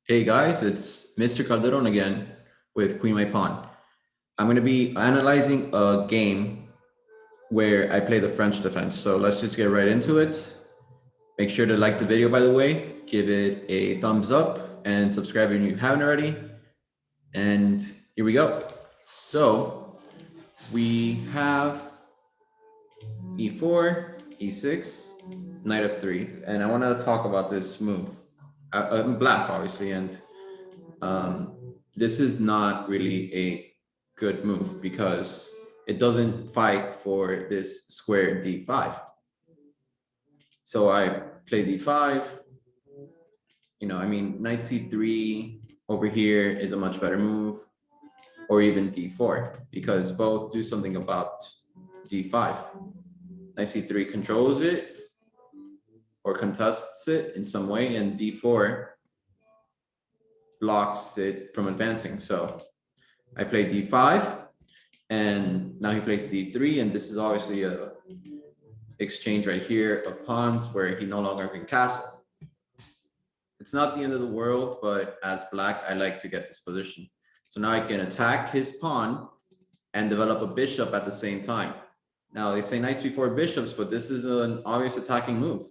Hey guys, it's Mr. Calderon again with Queen My Pawn. I'm going to be analyzing a game where I play the French defense. So let's just get right into it. Make sure to like the video, by the way, give it a thumbs up and subscribe if you haven't already. And here we go. So we have e4, e6, knight f3. And I want to talk about this move. I'm black, obviously, and this is not really a good move because it doesn't fight for this square d5. So I play d5. Knight c3 over here is a much better move, or even d4, because both do something about d5. Knight c3 controls it or contests it in some way, and d4 blocks it from advancing. So I play d5, and now he plays d3, and this is obviously a exchange right here of pawns where he no longer can castle. It's not the end of the world, but as black, I like to get this position. So now I can attack his pawn and develop a bishop at the same time. Now they say knights before bishops, but this is an obvious attacking move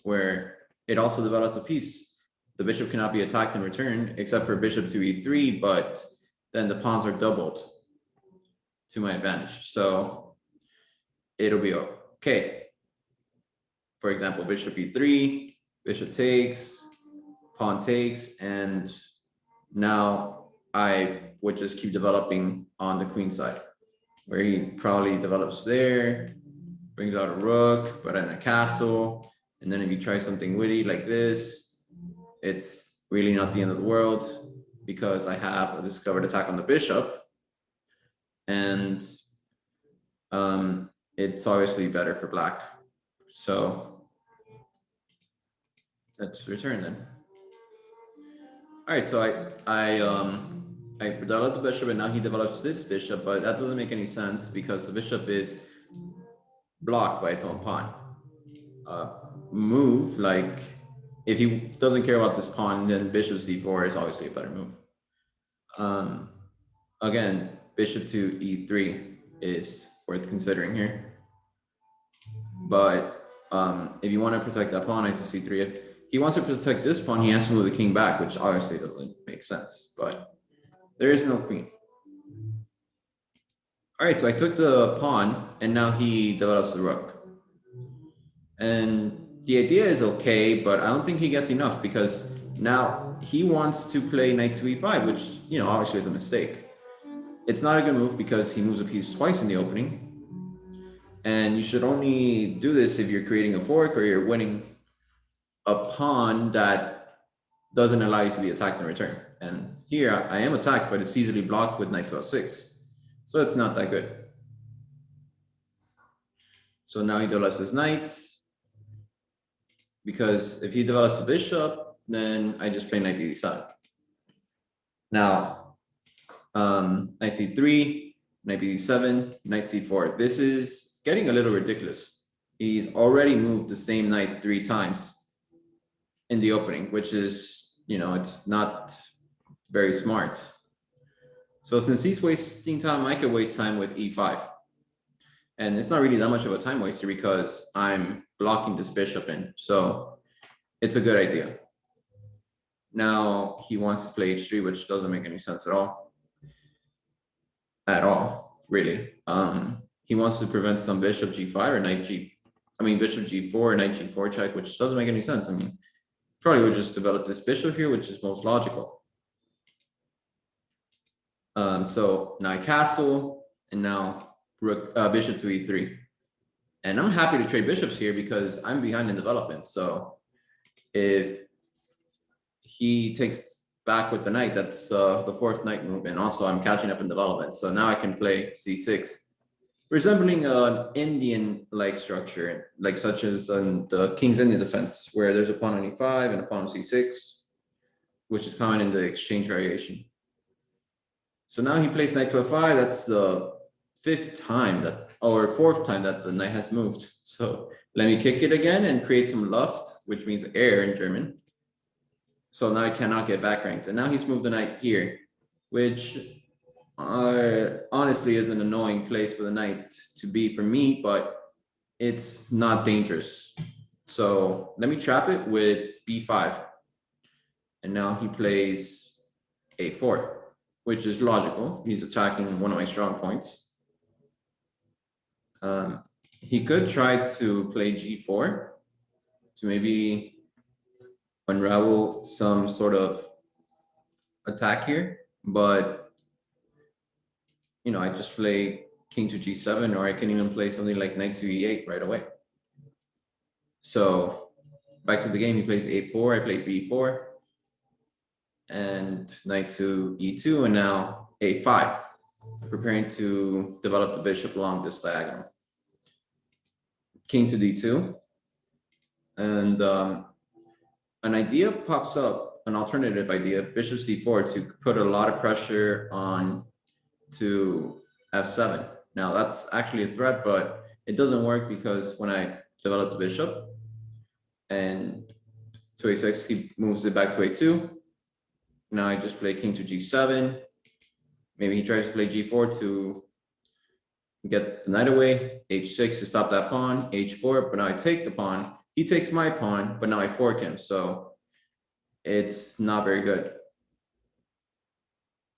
where it also develops a piece. The bishop cannot be attacked in return except for bishop to e3, but then the pawns are doubled to my advantage. So it'll be okay. For example, bishop e3, bishop takes, pawn takes, and now I would just keep developing on the queen side, where he probably develops there, brings out a rook, but in a castle, and then if you try something witty like this, it's really not the end of the world because I have a discovered attack on the bishop, and it's obviously better for black. So let's return then. All right, so I developed the bishop, and now he develops this bishop, but that doesn't make any sense because the bishop is blocked by its own pawn. Move, like if he doesn't care about this pawn, then bishop c4 is obviously a better move. Again, bishop to e3 is worth considering here. But if you want to protect that pawn, knight to c3, if he wants to protect this pawn, he has to move the king back, which obviously doesn't make sense, but there is no queen. All right, so I took the pawn, and now he develops the rook. And the idea is okay, but I don't think he gets enough because now he wants to play knight to e5, which, obviously is a mistake. It's not a good move because he moves a piece twice in the opening. And you should only do this if you're creating a fork or you're winning a pawn that doesn't allow you to be attacked in return. And here I am attacked, but it's easily blocked with knight to f6. So it's not that good. So now he develops his knight, because if he develops a bishop, then I just play knight b7. Now, knight c3, knight b7, knight c4. This is getting a little ridiculous. He's already moved the same knight 3 times in the opening, which is, it's not very smart. So since he's wasting time, I could waste time with e5. And it's not really that much of a time waster because I'm blocking this bishop in. So it's a good idea. Now he wants to play h3, which doesn't make any sense at all. At all, really. He wants to prevent some bishop g5 or bishop g4 or knight g4 check, which doesn't make any sense. Probably would just develop this bishop here, which is most logical. So now I castle, and now bishop to e3. And I'm happy to trade bishops here because I'm behind in development. So if he takes back with the knight, that's the 4th knight move, and also I'm catching up in development. So now I can play c6, resembling an Indian-like structure, like such as the King's Indian defense, where there's a pawn on e5 and a pawn on c6, which is common in the exchange variation. So now he plays knight to f5. That's the 4th time that the knight has moved. So let me kick it again and create some Luft, which means air in German. So now I cannot get back ranked. And now he's moved the knight here, which honestly is an annoying place for the knight to be for me, but it's not dangerous. So let me trap it with b5. And now he plays a4, which is logical. He's attacking one of my strong points. He could try to play g4 to maybe unravel some sort of attack here, but you know, I just play king to g7, or I can even play something like knight to e8 right away. So back to the game, he plays a4, I play b4, and knight to e2, and now a5, preparing to develop the bishop along this diagonal. King to d2, and an idea pops up, an alternative idea, bishop c4, to put a lot of pressure on to f7. Now that's actually a threat, but it doesn't work because when I develop the bishop and to a6, he moves it back to a2. Now I just play king to g7. Maybe he tries to play g4 to get the knight away, h6 to stop that pawn, h4, but now I take the pawn. He takes my pawn, but now I fork him, so it's not very good.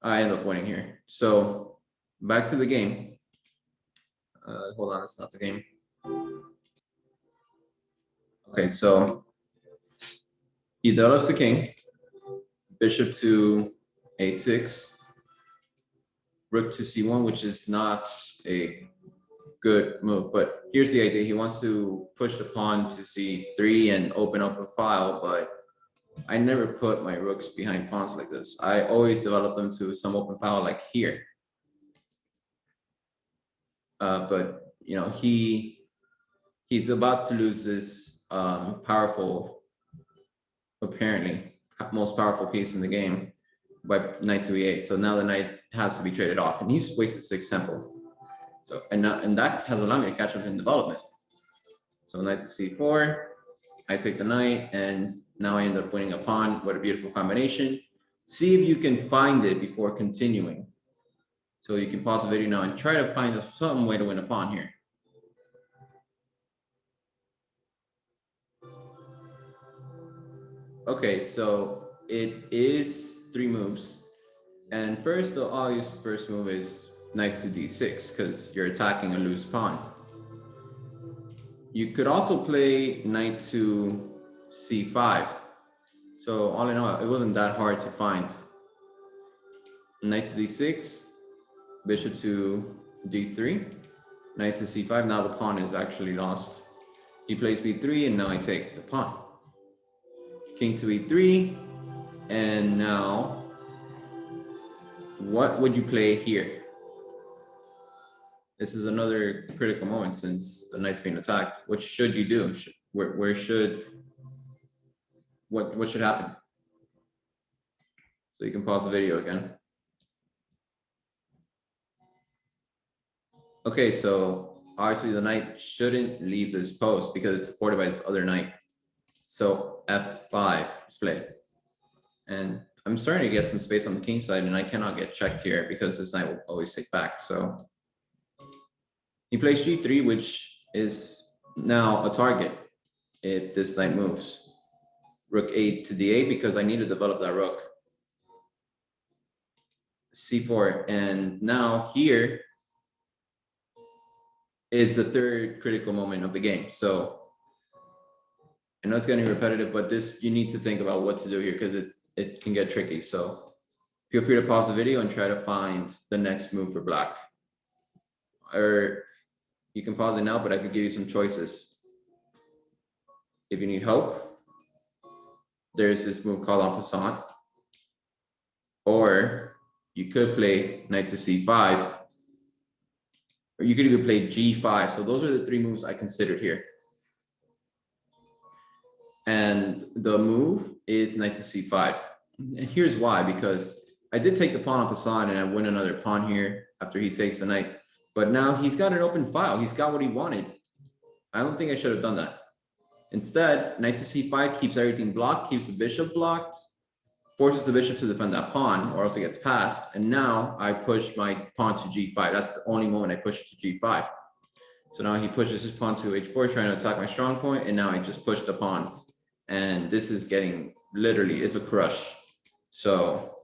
I end up winning here. So back to the game. Hold on, it's not the game. Okay, so he develops the king, bishop to a6, rook to c1, which is not a good move, but here's the idea. He wants to push the pawn to c3 and open up a file, but I never put my rooks behind pawns like this. I always develop them to some open file like here. But you know, he's about to lose this powerful, apparently most powerful piece in the game by knight to e8. So now the knight has to be traded off, and he's wasted 6 tempo. So and that has allowed me to catch up in development. So knight to c4, I take the knight, and now I end up winning a pawn. What a beautiful combination. See if you can find it before continuing. So you can pause the video now and try to find some way to win a pawn here. Okay, so it is 3 moves. And first, the obvious first move is knight to d6, because you're attacking a loose pawn. You could also play knight to c5. So all in all, it wasn't that hard to find. Knight to d6, bishop to d3, knight to c5. Now the pawn is actually lost. He plays b3, and now I take the pawn. King to e3, and now what would you play here? This is another critical moment since the knight's being attacked. What should you do? What should happen? So you can pause the video again. Okay, so obviously the knight shouldn't leave this post because it's supported by this other knight. So f5 is played. And I'm starting to get some space on the king side, and I cannot get checked here because this knight will always take back. So he plays g3, which is now a target if this knight moves. Rook 8 to d8 because I need to develop that rook. c4, and now here is the third critical moment of the game. So I know it's getting repetitive, but this, you need to think about what to do here because it can get tricky. So feel free to pause the video and try to find the next move for black. Or you can pause it now, but I could give you some choices. If you need help, there's this move called en passant. Or you could play knight to c5. Or you could even play g5. So those are the 3 moves I considered here. And the move is knight to c5. And here's why, because I did take the pawn en passant and I win another pawn here after he takes the knight. But now he's got an open file. He's got what he wanted. I don't think I should have done that. Instead, knight to c5 keeps everything blocked, keeps the bishop blocked. forces the bishop to defend that pawn, or else it gets passed. And now I push my pawn to g5. That's the only moment I push it to g5. So now he pushes his pawn to h4, trying to attack my strong point, and now I just push the pawns. And this is getting, literally, it's a crush. So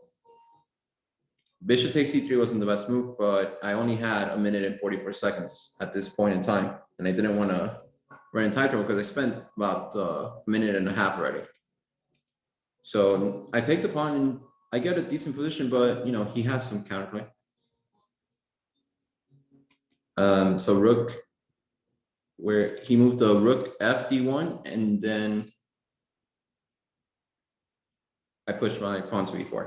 bishop takes c3 wasn't the best move, but I only had 1 minute and 44 seconds at this point in time. And I didn't want to run in time trouble because I spent about a minute and a half already. So I take the pawn and I get a decent position, but he has some counterplay. So rook, where he moved the rook f d1, and then I pushed my pawn to e4.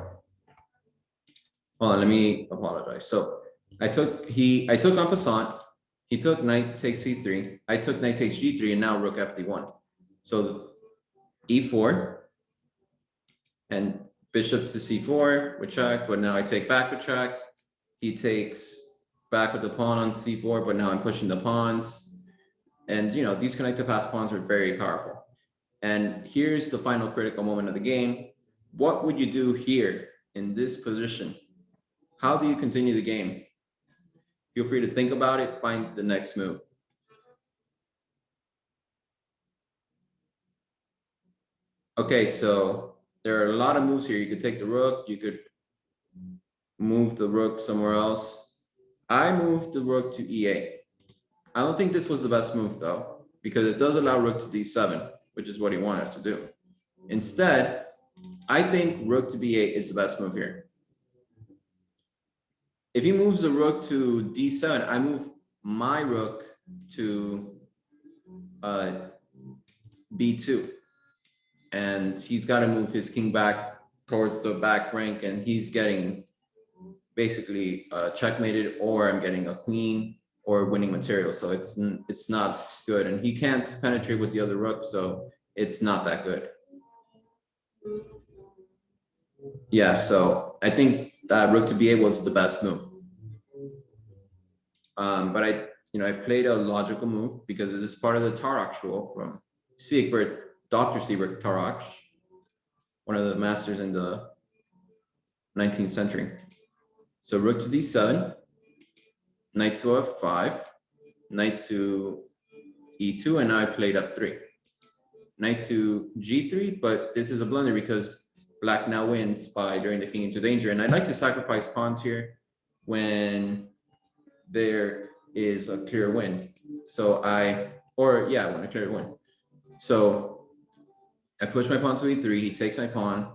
Hold on, let me apologize. So I took en passant. He took knight takes c3. I took knight takes g3, and now rook f d1. So e4 and bishop to c4 with check, but now I take back with check. He takes back with the pawn on c4, but now I'm pushing the pawns. And these connect to pass pawns are very powerful. And here's the final critical moment of the game. What would you do here in this position? How do you continue the game? Feel free to think about it, find the next move. Okay, so there are a lot of moves here. You could take the rook, you could move the rook somewhere else. I moved the rook to e8. I don't think this was the best move though, because it does allow rook to d7, which is what he wanted to do. Instead, I think rook to b8 is the best move here. If he moves the rook to d7, I move my rook to b2. And he's got to move his king back towards the back rank, and he's getting basically checkmated, or I'm getting a queen or winning material. So it's not good, and he can't penetrate with the other rook, so it's not that good. Yeah, so I think that rook to b8 was the best move. But I played a logical move because this is part of the Tarok rule from Siegbert, Dr. Siegbert Tarok, one of the masters in the 19th century. So rook to d7, knight to f5, knight to e2, and now I played f3. Knight to g3, but this is a blunder because black now wins by during the king into danger. And I'd like to sacrifice pawns here when there is a clear win. So when a clear win. So I push my pawn to e3, he takes my pawn,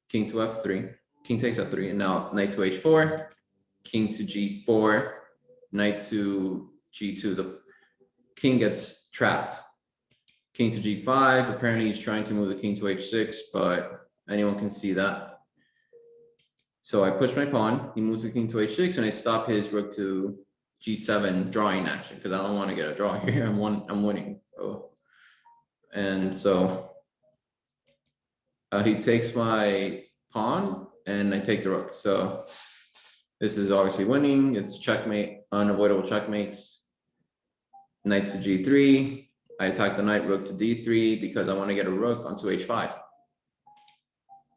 king to f3, king takes f3, and now knight to h4, king to g4, knight to g2. The king gets trapped. King to g5, apparently he's trying to move the king to h6, but anyone can see that. So I push my pawn, he moves the king to h6, and I stop his rook to g7 drawing action, because I don't want to get a draw here. I'm winning. Oh. And so he takes my pawn, and I take the rook. So this is obviously winning. It's checkmate, unavoidable checkmates. Knight to g3. I attack the knight, rook to d3, because I want to get a rook onto h5.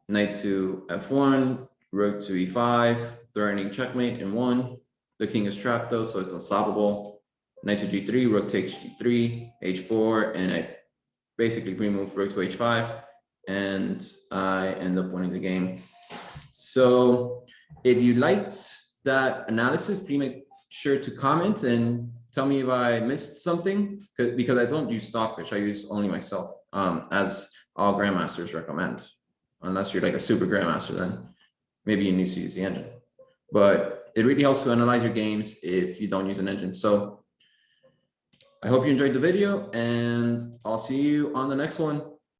Knight to f1, rook to e5, threatening checkmate in 1. The king is trapped though, so it's unstoppable. Knight to g3, rook takes g3, h4, and I basically pre-move rook to h5, and I end up winning the game. So if you liked that analysis, please make sure to comment and tell me if I missed something, because I don't use Stockfish, I use only myself, as all grandmasters recommend. Unless you're like a super grandmaster, then maybe you need to use the engine. But it really helps to analyze your games if you don't use an engine. So I hope you enjoyed the video, and I'll see you on the next one.